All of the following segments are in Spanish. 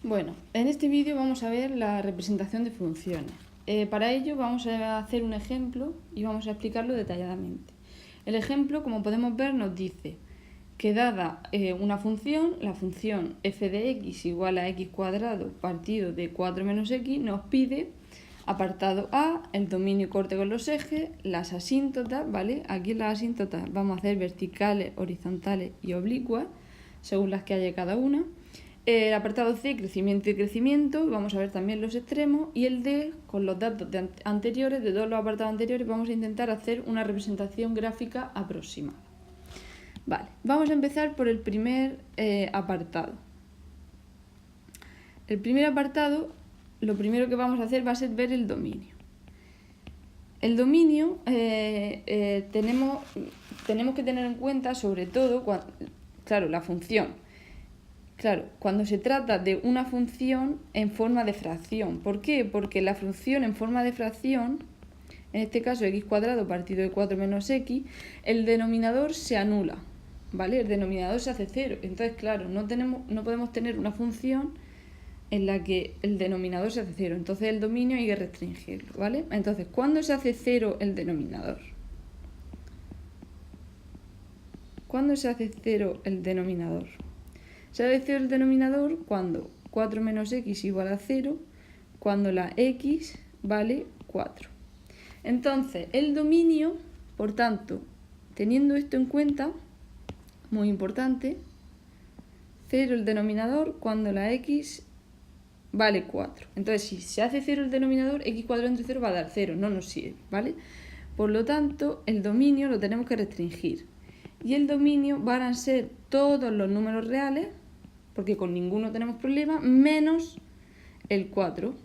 Bueno, en este vídeo vamos a ver la representación de funciones. Para ello vamos a hacer un ejemplo y vamos a explicarlo detalladamente. El ejemplo, como podemos ver, nos dice que dada una función, la función f de x igual a x cuadrado partido de 4 menos x, nos pide apartado A, el dominio y corte con los ejes, las asíntotas, ¿vale? Aquí en las asíntotas vamos a hacer verticales, horizontales y oblicuas, según las que haya cada una. El apartado C, crecimiento y crecimiento, vamos a ver también los extremos, y el D, con los datos anteriores, de todos los apartados anteriores, vamos a intentar hacer una representación gráfica aproximada. Vale, vamos a empezar por el primer apartado. El primer apartado, lo primero que vamos a hacer va a ser ver el dominio. El dominio tenemos que tener en cuenta, sobre todo, claro, la función. Claro, cuando se trata de una función en forma de fracción. ¿Por qué? Porque la función en forma de fracción, en este caso x cuadrado partido de 4 menos x, el denominador se anula, ¿vale? El denominador se hace cero. Entonces, claro, no podemos tener una función en la que el denominador se hace cero. Entonces el dominio hay que restringirlo, ¿vale? Entonces, ¿cuándo se hace cero el denominador? ¿Cuándo se hace cero el denominador? Se hace cero el denominador cuando 4 menos x igual a 0, cuando la x vale 4. Entonces, el dominio, por tanto, teniendo esto en cuenta, muy importante, 0 el denominador cuando la x vale 4. Entonces, si se hace 0 el denominador, x cuadrado entre 0 va a dar 0, no nos sirve, ¿vale? Por lo tanto, el dominio lo tenemos que restringir. Y el dominio van a ser todos los números reales, porque con ninguno tenemos problema, menos el 4,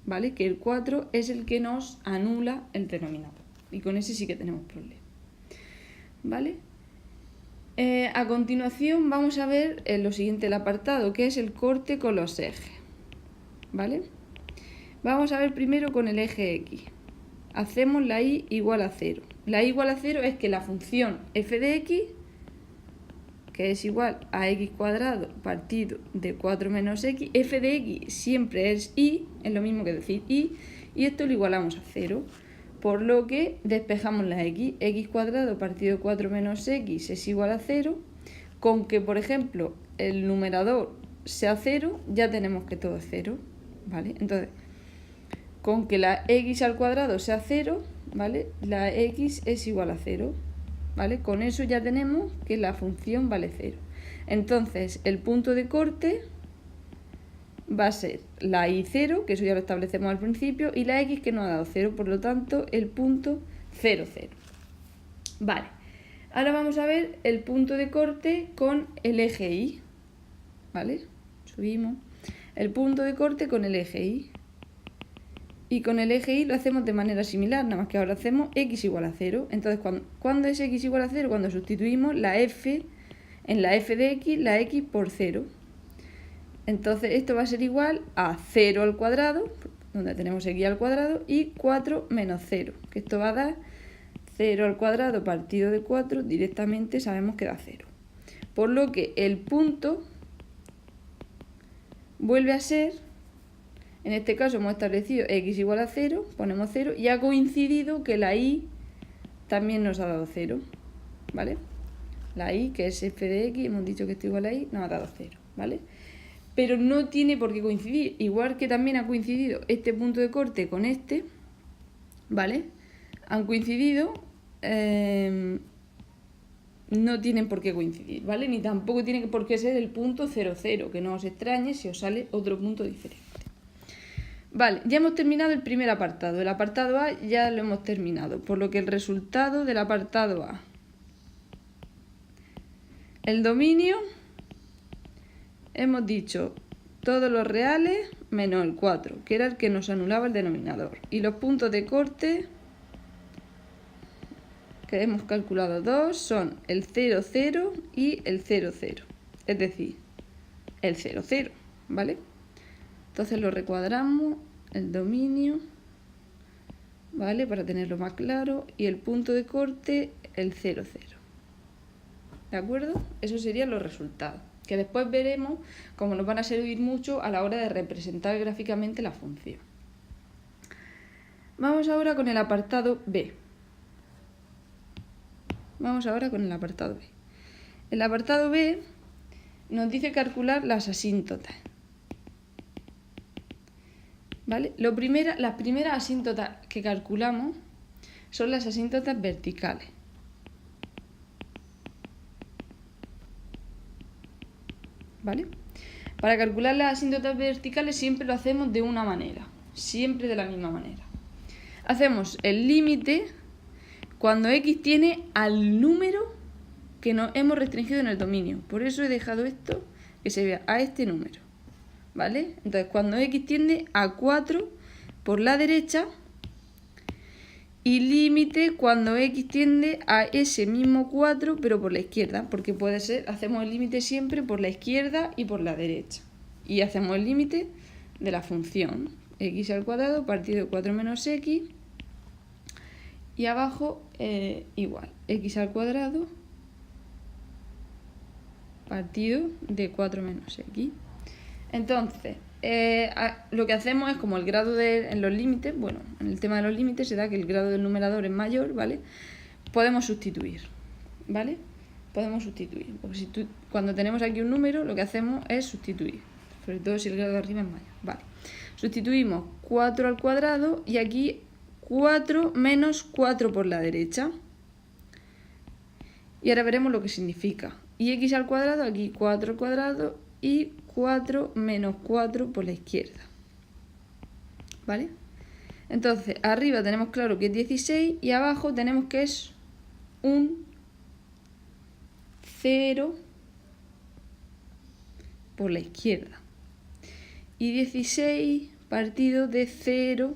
¿vale? Que el 4 es el que nos anula el denominador. Y con ese sí que tenemos problema, ¿vale? A continuación vamos a ver lo siguiente, el apartado, que es el corte con los ejes, ¿vale? Vamos a ver primero con el eje x. Hacemos la y igual a 0. La y igual a 0 es que la función f de x, que es igual a x cuadrado partido de 4 menos x, f de x siempre es y, es lo mismo que decir y esto lo igualamos a 0, por lo que despejamos la x cuadrado partido de 4 menos x es igual a 0, con que, por ejemplo, el numerador sea 0, ya tenemos que todo es 0, ¿vale? Entonces, con que la x al cuadrado sea 0, ¿vale? La x es igual a 0. ¿Vale? Con eso ya tenemos que la función vale 0. Entonces, el punto de corte va a ser la y 0, que eso ya lo establecemos al principio, y la x que nos ha dado 0, por lo tanto, el punto 0, 0. Vale, ahora vamos a ver el punto de corte con el eje y, ¿vale? Subimos. El punto de corte con el eje y. Y con el eje y lo hacemos de manera similar, nada más que ahora hacemos x igual a 0. Entonces, ¿cuándo es x igual a 0? Cuando sustituimos la f en la f de x, la x por 0. Entonces, esto va a ser igual a 0 al cuadrado, donde tenemos x al cuadrado, y 4 menos 0, que esto va a dar 0 al cuadrado partido de 4, directamente sabemos que da 0. Por lo que el punto vuelve a ser... En este caso hemos establecido x igual a 0, ponemos 0 y ha coincidido que la y también nos ha dado 0, ¿vale? La y, que es f de x, hemos dicho que esto igual a y, nos ha dado 0, ¿vale? Pero no tiene por qué coincidir, igual que también ha coincidido este punto de corte con este, ¿vale? Han coincidido, no tienen por qué coincidir, ¿vale? Ni tampoco tiene por qué ser el punto 0, 0, que no os extrañe si os sale otro punto diferente. Vale, ya hemos terminado el primer apartado. El apartado A ya lo hemos terminado, por lo que el resultado del apartado A. El dominio, hemos dicho todos los reales menos el 4, que era el que nos anulaba el denominador. Y los puntos de corte, que hemos calculado dos, son el 0, 0 y el 0, 0. Es decir, el 0, 0, ¿vale? Entonces lo recuadramos, el dominio, ¿vale? Para tenerlo más claro, y el punto de corte, el 0, 0. ¿De acuerdo? Esos serían los resultados. que después veremos cómo nos van a servir mucho a la hora de representar gráficamente la función. Vamos ahora con el apartado B. El apartado B nos dice calcular las asíntotas. ¿Vale? Las primeras asíntotas que calculamos son las asíntotas verticales. ¿Vale? Para calcular las asíntotas verticales siempre lo hacemos de una manera, siempre de la misma manera. Hacemos el límite cuando x tiene al número que nos hemos restringido en el dominio. Por eso he dejado esto que se vea a este número. ¿Vale? Entonces, cuando x tiende a 4 por la derecha y límite cuando x tiende a ese mismo 4 pero por la izquierda, porque puede ser, hacemos el límite siempre por la izquierda y por la derecha. Y hacemos el límite de la función x al cuadrado partido de 4 menos x y abajo igual, x al cuadrado partido de 4 menos x. Entonces, lo que hacemos es como el grado en los límites, bueno, en el tema de los límites se da que el grado del numerador es mayor, ¿vale? Podemos sustituir, ¿vale? Podemos sustituir, porque cuando tenemos aquí un número lo que hacemos es sustituir, sobre todo si el grado de arriba es mayor, ¿vale? Sustituimos 4 al cuadrado y aquí 4 menos 4 por la derecha. Y ahora veremos lo que significa. Y x al cuadrado, aquí 4 al cuadrado y 4 menos 4 por la izquierda. ¿Vale? Entonces, arriba tenemos claro que es 16 y abajo tenemos que es un 0 por la izquierda. Y 16 partido de 0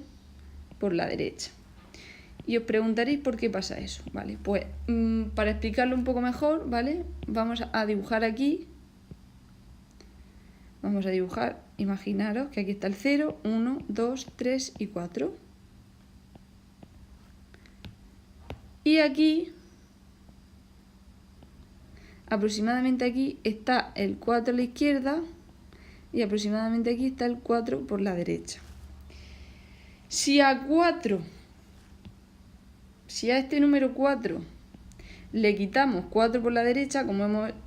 por la derecha. Y os preguntaréis por qué pasa eso, ¿vale? Pues para explicarlo un poco mejor, ¿vale? Vamos a dibujar aquí. Vamos a dibujar, imaginaros que aquí está el 0, 1, 2, 3 y 4. Y aquí, aproximadamente aquí, está el 4 a la izquierda y aproximadamente aquí está el 4 por la derecha. Si a este número 4 le quitamos 4 por la derecha,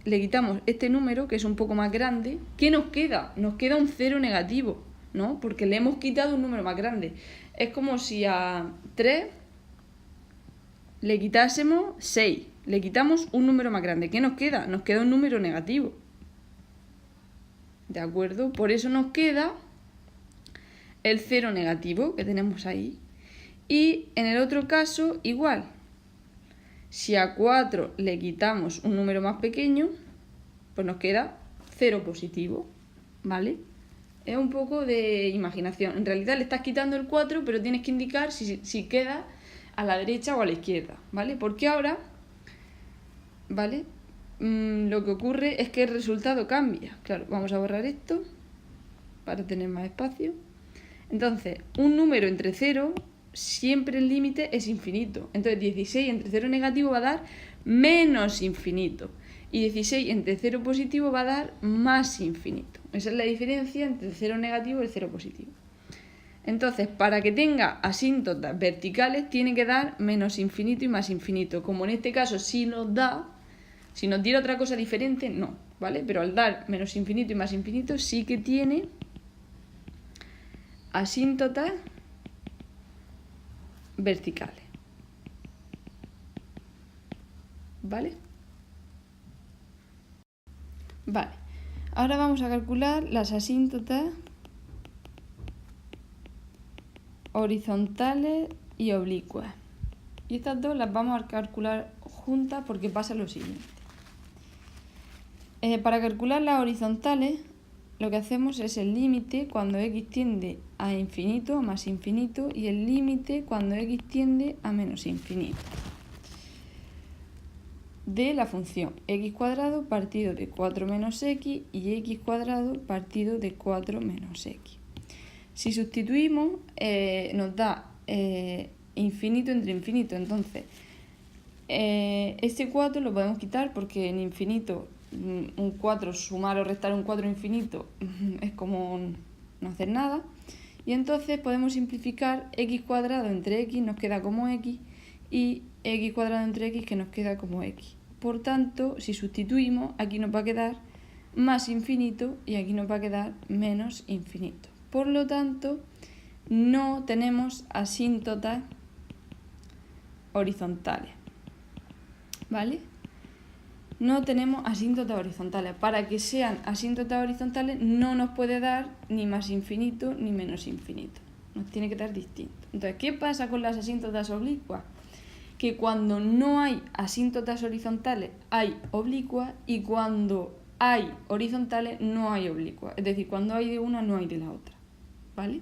le quitamos este número, que es un poco más grande, ¿qué nos queda? Nos queda un 0 negativo, ¿no? Porque le hemos quitado un número más grande. Es como si a 3 le quitásemos 6, le quitamos un número más grande. ¿Qué nos queda? Nos queda un número negativo. ¿De acuerdo? Por eso nos queda el 0 negativo que tenemos ahí. Y en el otro caso, igual. Si a 4 le quitamos un número más pequeño, pues nos queda 0 positivo, ¿vale? Es un poco de imaginación. En realidad le estás quitando el 4, pero tienes que indicar si queda a la derecha o a la izquierda, ¿vale? Porque ahora, ¿vale? Lo que ocurre es que el resultado cambia. Claro, vamos a borrar esto para tener más espacio. Entonces, un número entre 0... siempre el límite es infinito. Entonces 16 entre 0 negativo va a dar menos infinito. Y 16 entre 0 positivo va a dar más infinito. Esa es la diferencia entre el 0 negativo y el 0 positivo. Entonces, para que tenga asíntotas verticales, tiene que dar menos infinito y más infinito. Como en este caso si nos diera otra cosa diferente, no, ¿vale? Pero al dar menos infinito y más infinito, sí que tiene asíntotas verticales. ¿Vale? Vale. Ahora vamos a calcular las asíntotas horizontales y oblicuas. Y estas dos las vamos a calcular juntas porque pasa lo siguiente. Para calcular las horizontales, lo que hacemos es el límite cuando x tiende a infinito, a más infinito, y el límite cuando x tiende a menos infinito. De la función x cuadrado partido de 4 menos x y x cuadrado partido de 4 menos x. Si sustituimos, nos da infinito entre infinito. Entonces, este 4 lo podemos quitar porque en infinito un 4, sumar o restar un 4 infinito es como no hacer nada. Y entonces podemos simplificar x cuadrado entre x, nos queda como x, y x cuadrado entre x que nos queda como x. Por tanto, si sustituimos, aquí nos va a quedar más infinito y aquí nos va a quedar menos infinito. Por lo tanto, no tenemos asíntotas horizontales, ¿vale? No tenemos asíntotas horizontales. Para que sean asíntotas horizontales no nos puede dar ni más infinito ni menos infinito. Nos tiene que dar distinto. Entonces, ¿qué pasa con las asíntotas oblicuas? Que cuando no hay asíntotas horizontales hay oblicuas y cuando hay horizontales no hay oblicuas. Es decir, cuando hay de una no hay de la otra, ¿vale?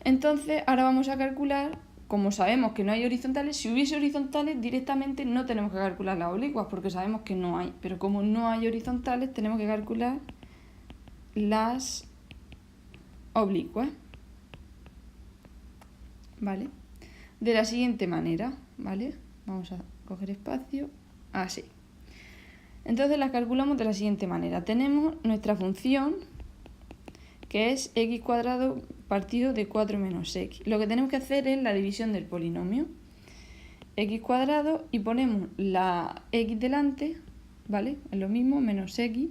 Entonces, ahora vamos a calcular, como sabemos que no hay horizontales, si hubiese horizontales directamente no tenemos que calcular las oblicuas porque sabemos que no hay. Pero como no hay horizontales tenemos que calcular las oblicuas, ¿vale? De la siguiente manera, ¿vale? Vamos a coger espacio, así. Entonces las calculamos de la siguiente manera. Tenemos nuestra función, que es x cuadrado partido de 4 menos x. Lo que tenemos que hacer es la división del polinomio. X cuadrado y ponemos la x delante, ¿vale? Es lo mismo, menos x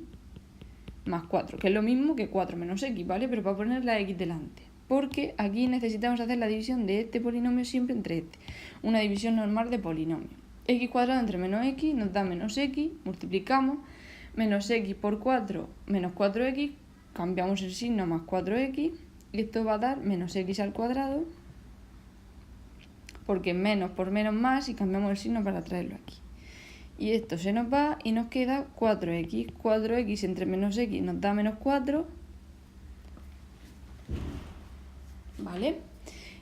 más 4, que es lo mismo que 4 menos x, ¿vale? Pero para poner la x delante. Porque aquí necesitamos hacer la división de este polinomio siempre entre este. Una división normal de polinomio. X cuadrado entre menos x nos da menos x, multiplicamos, menos x por 4, menos 4x, cambiamos el signo más 4x, y esto va a dar menos x al cuadrado, porque menos por menos más, y cambiamos el signo para traerlo aquí. Y esto se nos va y nos queda 4x. 4x entre menos x nos da menos 4, ¿vale?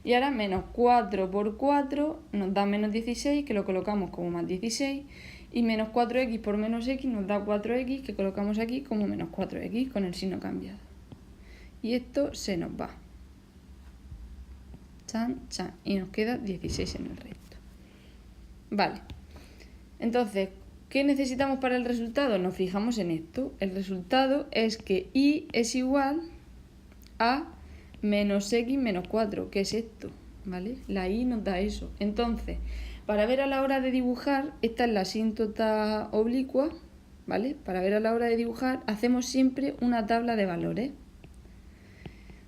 Y ahora menos 4 por 4 nos da menos 16, que lo colocamos como más 16. Y menos 4x por menos x nos da 4x, que colocamos aquí como menos 4x, con el signo cambiado. Y esto se nos va. Chan, chan. Y nos queda 16 en el resto. Vale. Entonces, ¿qué necesitamos para el resultado? Nos fijamos en esto. El resultado es que y es igual a menos x menos 4, que es esto, ¿vale? La y nos da eso. Entonces, para ver a la hora de dibujar, esta es la asíntota oblicua, ¿vale? Para ver a la hora de dibujar, hacemos siempre una tabla de valores,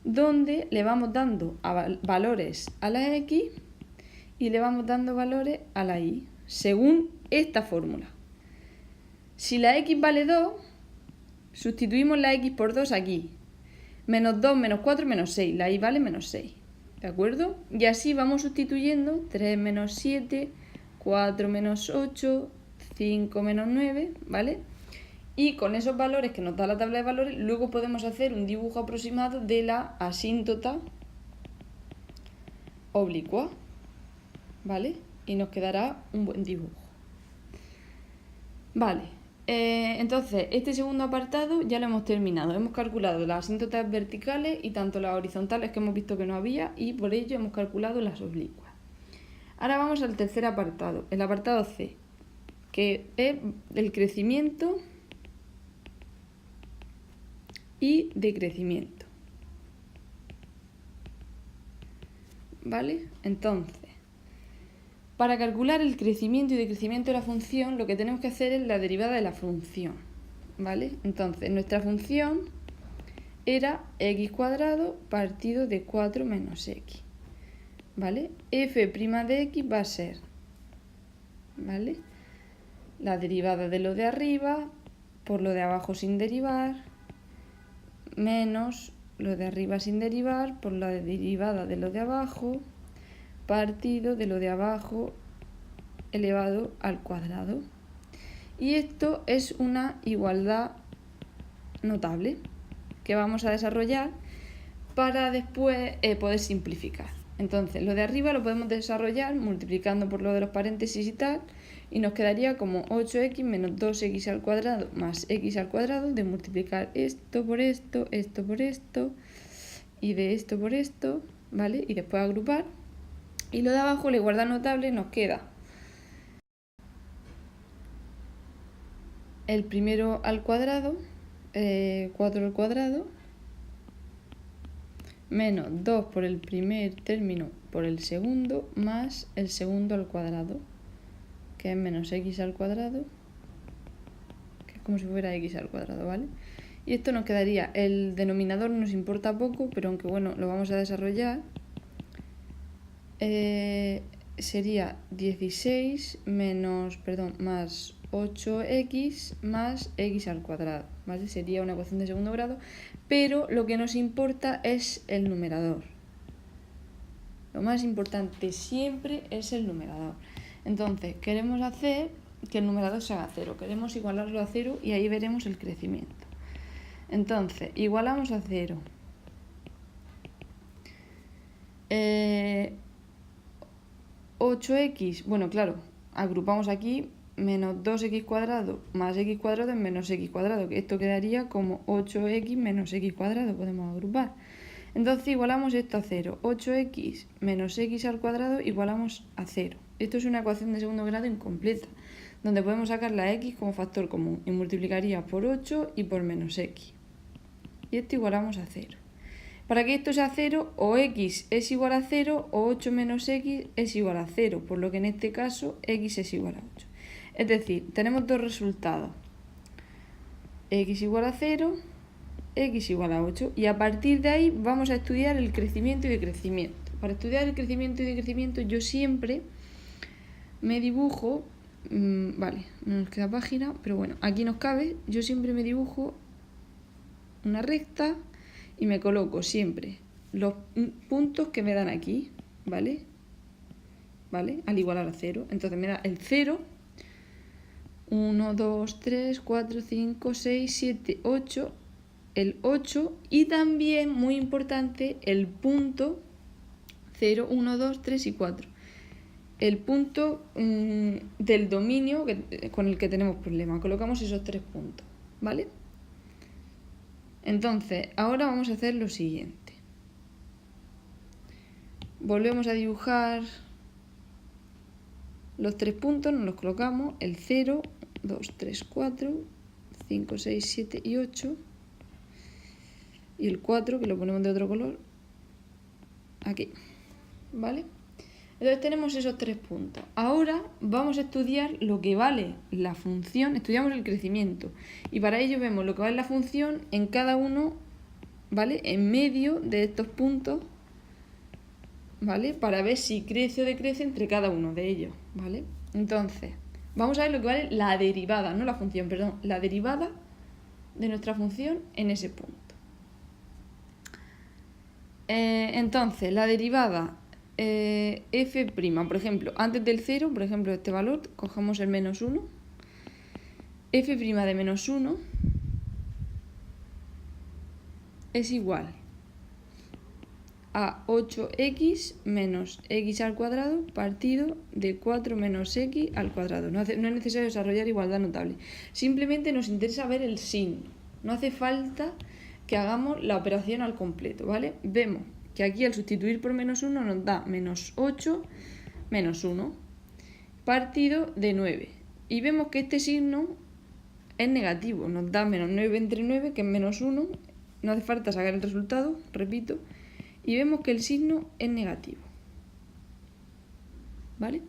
donde le vamos dando valores a la x y le vamos dando valores a la y, según esta fórmula. Si la x vale 2, sustituimos la x por 2 aquí. Menos 2, menos 4, menos 6. La y vale menos 6. ¿De acuerdo? Y así vamos sustituyendo 3 menos 7, 4 menos 8, 5 menos 9, ¿vale? Y con esos valores que nos da la tabla de valores, luego podemos hacer un dibujo aproximado de la asíntota oblicua, ¿vale? Y nos quedará un buen dibujo. Vale, entonces este segundo apartado ya lo hemos terminado. Hemos calculado las asíntotas verticales y tanto las horizontales, que hemos visto que no había, y por ello hemos calculado las oblicuas. Ahora vamos al tercer apartado, el apartado C, que es el crecimiento y decrecimiento. ¿Vale? Entonces, para calcular el crecimiento y decrecimiento de la función, lo que tenemos que hacer es la derivada de la función, ¿vale? Entonces, nuestra función era x cuadrado partido de 4 menos x, ¿vale? F' de x va a ser, ¿vale? La derivada de lo de arriba por lo de abajo sin derivar, menos lo de arriba sin derivar por la derivada de lo de abajo, partido de lo de abajo elevado al cuadrado. Y esto es una igualdad notable que vamos a desarrollar para después poder simplificar. Entonces, lo de arriba lo podemos desarrollar multiplicando por lo de los paréntesis y tal, y nos quedaría como 8x menos 2x al cuadrado más x al cuadrado, de multiplicar esto por esto, esto por esto, y de esto por esto, ¿vale? Y después agrupar. Y lo de abajo, la igualdad notable, nos queda el primero al cuadrado, 4 al cuadrado, menos 2 por el primer término por el segundo, más el segundo al cuadrado, que es menos x al cuadrado, que es como si fuera x al cuadrado, ¿vale? Y esto nos quedaría, el denominador nos importa poco, pero aunque bueno, lo vamos a desarrollar, sería 16 más 8x más x al cuadrado, ¿vale? Sería una ecuación de segundo grado, pero lo que nos importa es el numerador. Lo más importante siempre es el numerador. Entonces, queremos hacer que el numerador se haga 0, queremos igualarlo a 0 y ahí veremos el crecimiento. Entonces, igualamos a 0. 8x, bueno, claro, agrupamos aquí menos 2x cuadrado más x cuadrado es menos x cuadrado, que esto quedaría como 8x menos x cuadrado, podemos agrupar. Entonces igualamos esto a 0. 8x menos x al cuadrado igualamos a 0. Esto es una ecuación de segundo grado incompleta, donde podemos sacar la x como factor común y multiplicaría por 8 y por menos x. Y esto igualamos a 0. Para que esto sea 0, o x es igual a 0 o 8 menos x es igual a 0, por lo que en este caso x es igual a 8. Es decir, tenemos dos resultados. X igual a 0, x igual a 8. Y a partir de ahí vamos a estudiar el crecimiento y decrecimiento. Para estudiar el crecimiento y decrecimiento yo siempre me dibujo, vale, no nos queda página, pero bueno, aquí nos cabe, yo siempre me dibujo una recta y me coloco siempre los puntos que me dan aquí, ¿vale? ¿Vale? Al igualar a 0. Entonces me da el 0, 1, 2, 3, 4, 5, 6, 7, 8, el 8 y también, muy importante, el punto 0, 1, 2, 3 y 4. El punto del dominio con el que tenemos problema. Colocamos esos 3 puntos, ¿vale? Entonces, ahora vamos a hacer lo siguiente. Volvemos a dibujar los 3 puntos, nos los colocamos, el 0, 2, 3, 4, 5, 6, 7 y 8. Y el 4, que lo ponemos de otro color, aquí, ¿vale? Entonces tenemos esos 3 puntos. Ahora vamos a estudiar lo que vale la función, estudiamos el crecimiento. Y para ello vemos lo que vale la función en cada uno, ¿vale? En medio de estos puntos, ¿vale? Para ver si crece o decrece entre cada uno de ellos, ¿vale? Entonces, vamos a ver lo que vale la derivada, no la función, perdón, la derivada de nuestra función en ese punto. Entonces, la derivada f', por ejemplo, antes del 0, por ejemplo, este valor, cogemos el menos 1. F' de menos 1 es igual a 8x menos x al cuadrado partido de 4 menos x al cuadrado. No es necesario desarrollar igualdad notable. Simplemente nos interesa ver el signo. No hace falta que hagamos la operación al completo, ¿vale? Vemos que aquí al sustituir por menos 1 nos da menos 8 menos 1 partido de 9. Y vemos que este signo es negativo. Nos da menos 9 entre 9, que es menos 1. No hace falta sacar el resultado, repito. Y vemos que el signo es negativo, ¿vale?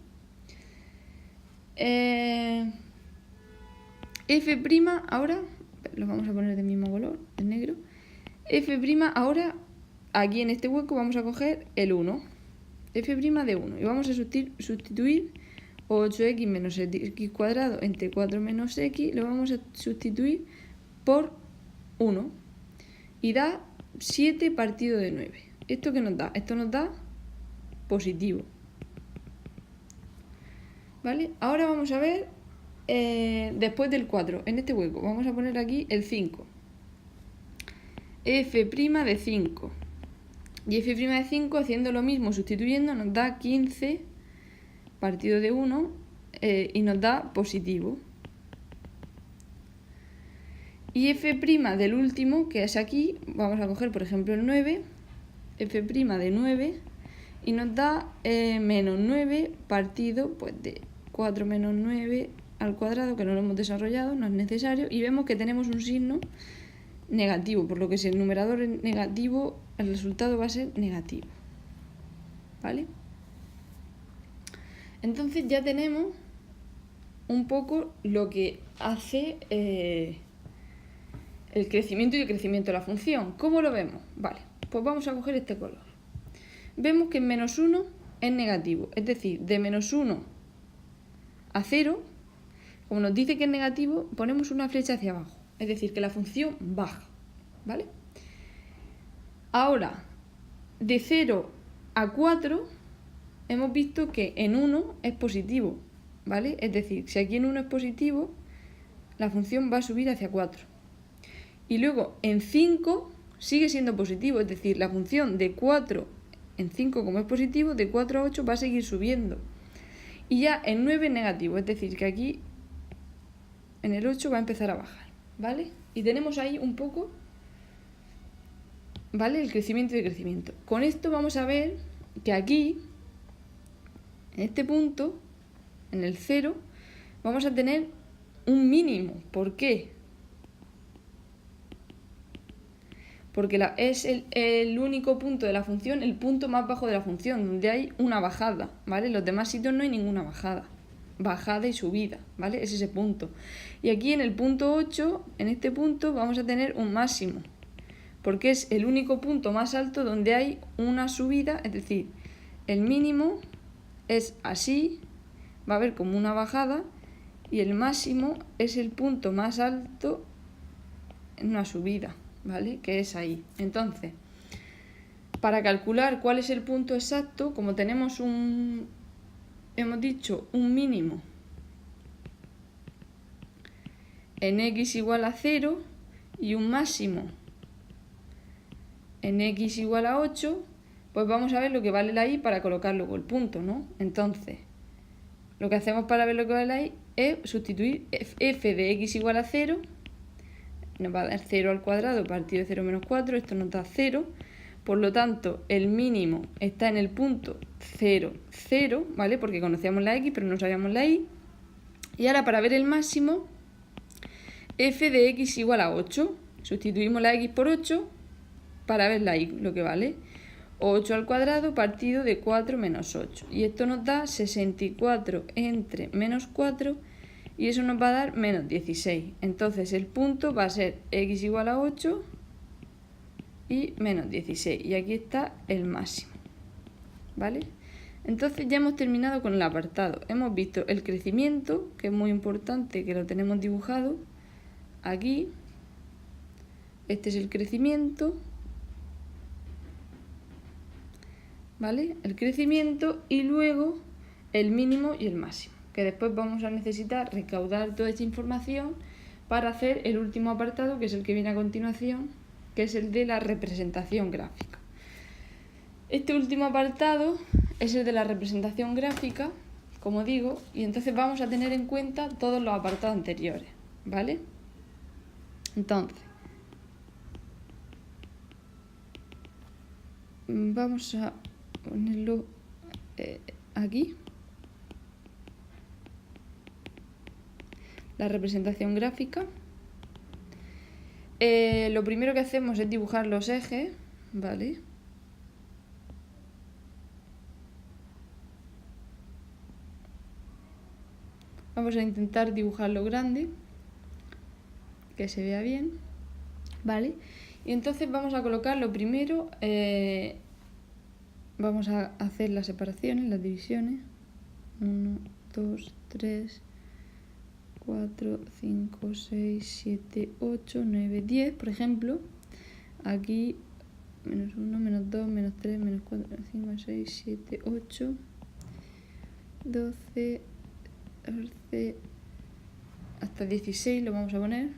F' ahora, lo vamos a poner del mismo color, el negro. F' ahora, aquí en este hueco vamos a coger el 1. F' de 1. Y vamos a sustituir 8x menos x cuadrado entre 4 menos x, lo vamos a sustituir por 1. Y da 7 partido de 9. ¿Esto qué nos da? Esto nos da positivo. ¿Vale? Ahora vamos a ver después del 4, en este hueco, vamos a poner aquí el 5. F' de 5. Y f' de 5, haciendo lo mismo, sustituyendo, nos da 15 partido de 1 y nos da positivo. Y f' del último, que es aquí, vamos a coger por ejemplo el 9, f' de 9, y nos da menos 9 partido pues, de 4 menos 9 al cuadrado, que no lo hemos desarrollado, no es necesario, y vemos que tenemos un signo negativo, por lo que si el numerador es negativo, el resultado va a ser negativo. ¿Vale? Entonces ya tenemos un poco lo que hace el crecimiento y el crecimiento de la función. ¿Cómo lo vemos? Vale, pues vamos a coger este color. Vemos que en menos 1 es negativo, es decir, de menos 1 a 0, como nos dice que es negativo, ponemos una flecha hacia abajo, es decir, que la función baja, ¿vale? Ahora, de 0 a 4, hemos visto que en 1 es positivo, ¿vale? Es decir, si aquí en 1 es positivo, la función va a subir hacia 4. Y luego en 5 sigue siendo positivo, es decir, la función de 4 en 5 como es positivo, de 4 a 8 va a seguir subiendo. Y ya en 9 es negativo, es decir, que aquí en el 8 va a empezar a bajar, ¿vale? Y tenemos ahí un poco, ¿vale? El crecimiento y el crecimiento. Con esto vamos a ver que aquí, en este punto, en el 0, vamos a tener un mínimo. ¿Por qué? Porque es el único punto de la función, el punto más bajo de la función, donde hay una bajada, ¿vale? En los demás sitios no hay ninguna bajada. Bajada y subida, ¿vale? Es ese punto. Y aquí en el punto 8, en este punto, vamos a tener un máximo. Porque es el único punto más alto donde hay una subida, es decir, el mínimo es así, va a haber como una bajada, y el máximo es el punto más alto en una subida, ¿vale? Que es ahí. Entonces, para calcular cuál es el punto exacto, como tenemos hemos dicho un mínimo en x igual a 0 y un máximo en x igual a 8, pues vamos a ver lo que vale la y para colocar luego el punto, ¿no? Entonces, lo que hacemos para ver lo que vale la y es sustituir f de x igual a 0, nos va a dar 0 al cuadrado partido de 0 menos 4, esto nos da 0, por lo tanto el mínimo está en el punto 0, 0, ¿vale? Porque conocíamos la x pero no sabíamos la y. Y ahora para ver el máximo, f de x igual a 8, sustituimos la x por 8 para ver la y, lo que vale. 8 al cuadrado partido de 4 menos 8. Y esto nos da 64 entre menos 4 y eso nos va a dar menos 16. Entonces el punto va a ser x igual a 8 y menos 16. Y aquí está el máximo, ¿vale? Entonces ya hemos terminado con el apartado. Hemos visto el crecimiento, que es muy importante, que lo tenemos dibujado aquí. Este es el crecimiento, ¿vale? El crecimiento y luego el mínimo y el máximo, que después vamos a necesitar recaudar toda esta información para hacer el último apartado, que es el que viene a continuación, que es el de la representación gráfica. Este último apartado es el de la representación gráfica, como digo, y entonces vamos a tener en cuenta todos los apartados anteriores, ¿vale? Entonces, vamos a ponerlo aquí. La representación gráfica. Lo primero que hacemos es dibujar los ejes, ¿vale? Vamos a intentar dibujarlo grande, que se vea bien, ¿vale? Y entonces vamos a colocar lo primero, vamos a hacer las separaciones, las divisiones. 1, 2, 3, 4, 5, 6, 7, 8, 9, 10, por ejemplo. Aquí menos 1, menos 2, menos 3, menos 4, menos 5, 6, 7, 8, 12, 14, hasta 16 lo vamos a poner.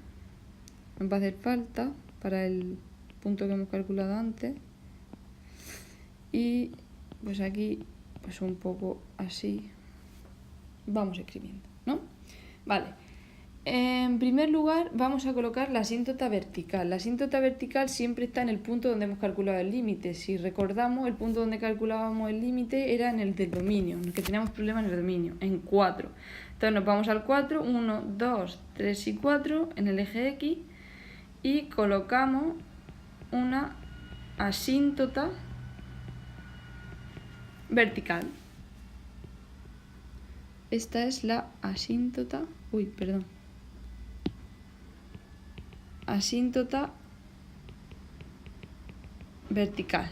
Nos va a hacer falta para el punto que hemos calculado antes. Y pues aquí, pues un poco así, vamos escribiendo, ¿no? Vale. En primer lugar vamos a colocar la asíntota vertical. La asíntota vertical siempre está en el punto donde hemos calculado el límite. Si recordamos, el punto donde calculábamos el límite era en el del dominio, en el que teníamos problemas en el dominio, en 4. Entonces nos vamos al 4, 1, 2, 3 y 4 en el eje X y colocamos una asíntota vertical. Esta es la asíntota, asíntota vertical.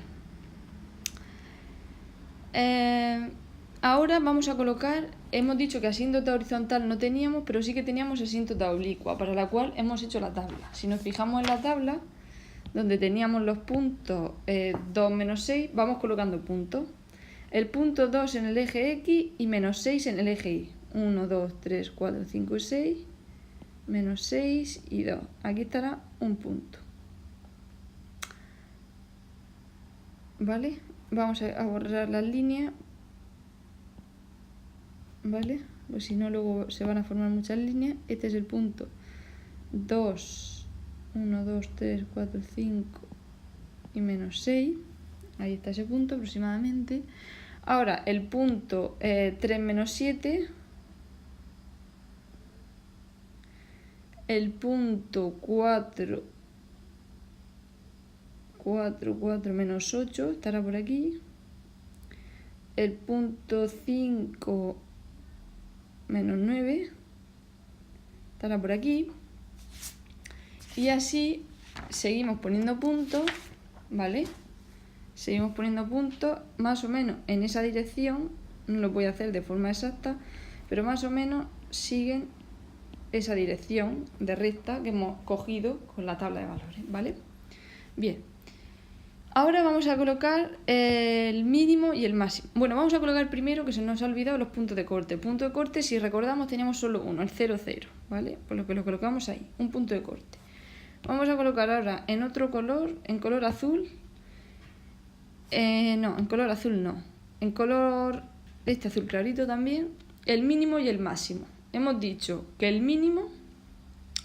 Ahora vamos a colocar, hemos dicho que asíntota horizontal no teníamos, pero sí que teníamos asíntota oblicua, para la cual hemos hecho la tabla. Si nos fijamos en la tabla, donde teníamos los puntos 2, menos 6, vamos colocando puntos. El punto 2 en el eje X y menos 6 en el eje Y. 1, 2, 3, 4, 5 y 6, menos 6 y 2. Aquí estará un punto. ¿Vale? Vamos a borrar las líneas. ¿Vale? Pues si no, luego se van a formar muchas líneas. Este es el punto 2, 1, 2, 3, 4, 5 y menos 6. Ahí está ese punto aproximadamente. Ahora, el punto 3, menos 7. El punto 4, 4 menos 8 estará por aquí. El punto 5 menos 9 estará por aquí. Y así seguimos poniendo puntos, ¿vale? Seguimos poniendo puntos más o menos en esa dirección. No lo voy a hacer de forma exacta, pero más o menos siguen esa dirección de recta que hemos cogido con la tabla de valores, ¿vale? Bien. Ahora vamos a colocar el mínimo y el máximo. Bueno, vamos a colocar primero, que se nos ha olvidado, los puntos de corte. Punto de corte, si recordamos, teníamos solo uno, el 0, 0, ¿vale? Por lo que lo colocamos ahí, un punto de corte. Vamos a colocar ahora en otro color, en color azul. No, en color azul no. En color este azul clarito también, el mínimo y el máximo. Hemos dicho que el mínimo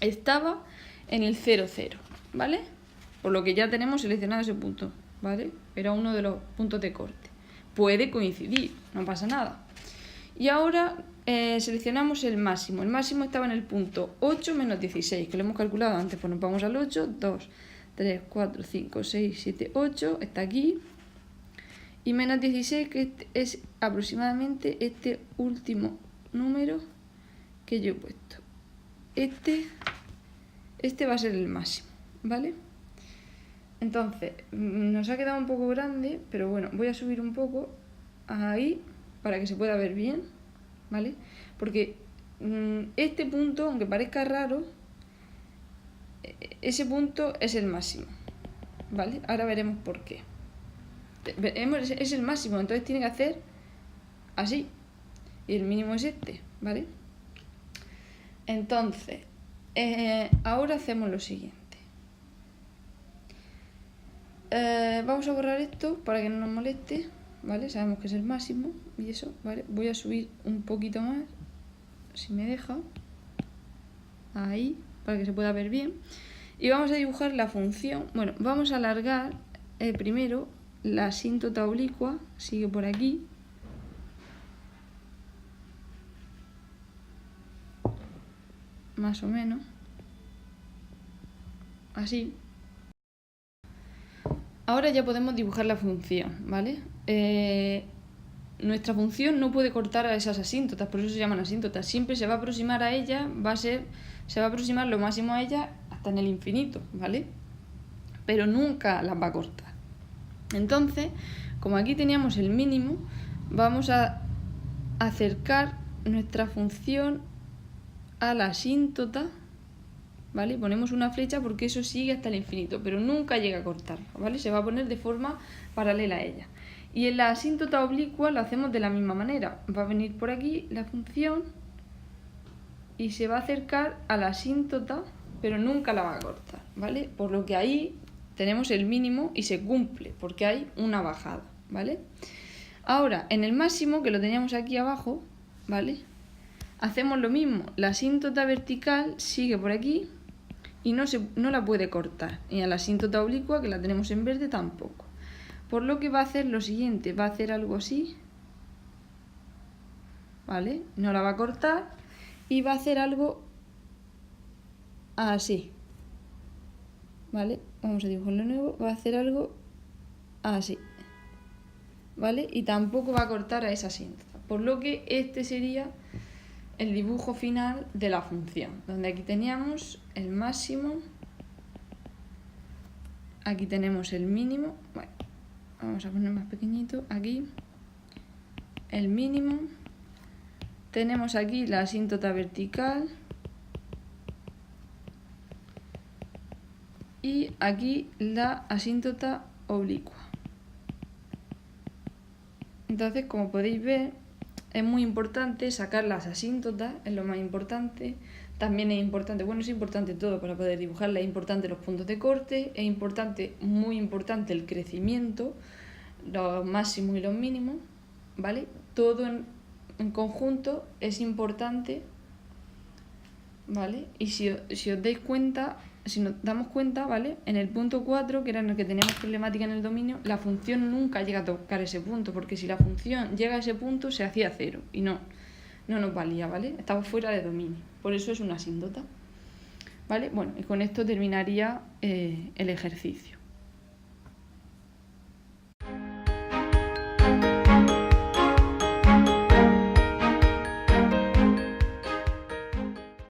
estaba en el 0, 0, ¿vale? Por lo que ya tenemos seleccionado ese punto, ¿vale? Era uno de los puntos de corte. Puede coincidir, no pasa nada. Y ahora seleccionamos el máximo. El máximo estaba en el punto 8 menos 16, que lo hemos calculado antes. Pues nos vamos al 8, 2, 3, 4, 5, 6, 7, 8, está aquí. Y menos 16, que es aproximadamente este último número que yo he puesto. Este va a ser el máximo, ¿vale? Entonces, nos ha quedado un poco grande, pero bueno, voy a subir un poco ahí para que se pueda ver bien, ¿vale? Porque este punto, aunque parezca raro, ese punto es el máximo, ¿vale? Ahora veremos por qué. Es el máximo, entonces tiene que hacer así. Y el mínimo es este, ¿vale? Entonces, ahora hacemos lo siguiente. Vamos a borrar esto para que no nos moleste, ¿vale? Sabemos que es el máximo y eso, ¿vale? Voy a subir un poquito más, si me deja. Ahí, para que se pueda ver bien. Y vamos a dibujar la función. Bueno, vamos a alargar primero la asíntota oblicua, sigue por aquí. Más o menos. Así. Ahora ya podemos dibujar la función, ¿vale? Nuestra función no puede cortar a esas asíntotas, por eso se llaman asíntotas. Siempre se va a aproximar a ella, se va a aproximar lo máximo a ella hasta en el infinito, ¿vale? Pero nunca las va a cortar. Entonces, como aquí teníamos el mínimo, vamos a acercar nuestra función a la asíntota, ¿vale? Ponemos una flecha porque eso sigue hasta el infinito, pero nunca llega a cortarla, ¿vale? Se va a poner de forma paralela a ella. Y en la asíntota oblicua lo hacemos de la misma manera. Va a venir por aquí la función y se va a acercar a la asíntota, pero nunca la va a cortar, ¿vale? Por lo que ahí tenemos el mínimo y se cumple, porque hay una bajada, ¿vale? Ahora, en el máximo, que lo teníamos aquí abajo, ¿vale? Hacemos lo mismo. La asíntota vertical sigue por aquí y no la puede cortar. Y a la asíntota oblicua, que la tenemos en verde, tampoco. Por lo que va a hacer lo siguiente, va a hacer algo así, ¿vale? No la va a cortar y va a hacer algo así, ¿vale? Vamos a dibujarlo de nuevo, va a hacer algo así, ¿vale? Y tampoco va a cortar a esa asíntota, por lo que este sería el dibujo final de la función, donde aquí teníamos el máximo, aquí tenemos el mínimo, bueno, vamos a poner más pequeñito, aquí el mínimo, tenemos aquí la asíntota vertical y aquí la asíntota oblicua. Entonces, como podéis ver, es muy importante sacar las asíntotas, es lo más importante. También es importante, bueno, es importante todo para poder dibujarla, es importante los puntos de corte, es importante, muy importante el crecimiento, los máximos y los mínimos, ¿vale? Todo en conjunto es importante, ¿vale? Y si os dais cuenta, si nos damos cuenta, ¿vale? En el punto 4, que era en el que teníamos problemática en el dominio, la función nunca llega a tocar ese punto, porque si la función llega a ese punto se hacía 0 y no nos valía, ¿vale? Estaba fuera de dominio, por eso es una asíntota, ¿vale? Bueno, y con esto terminaría el ejercicio.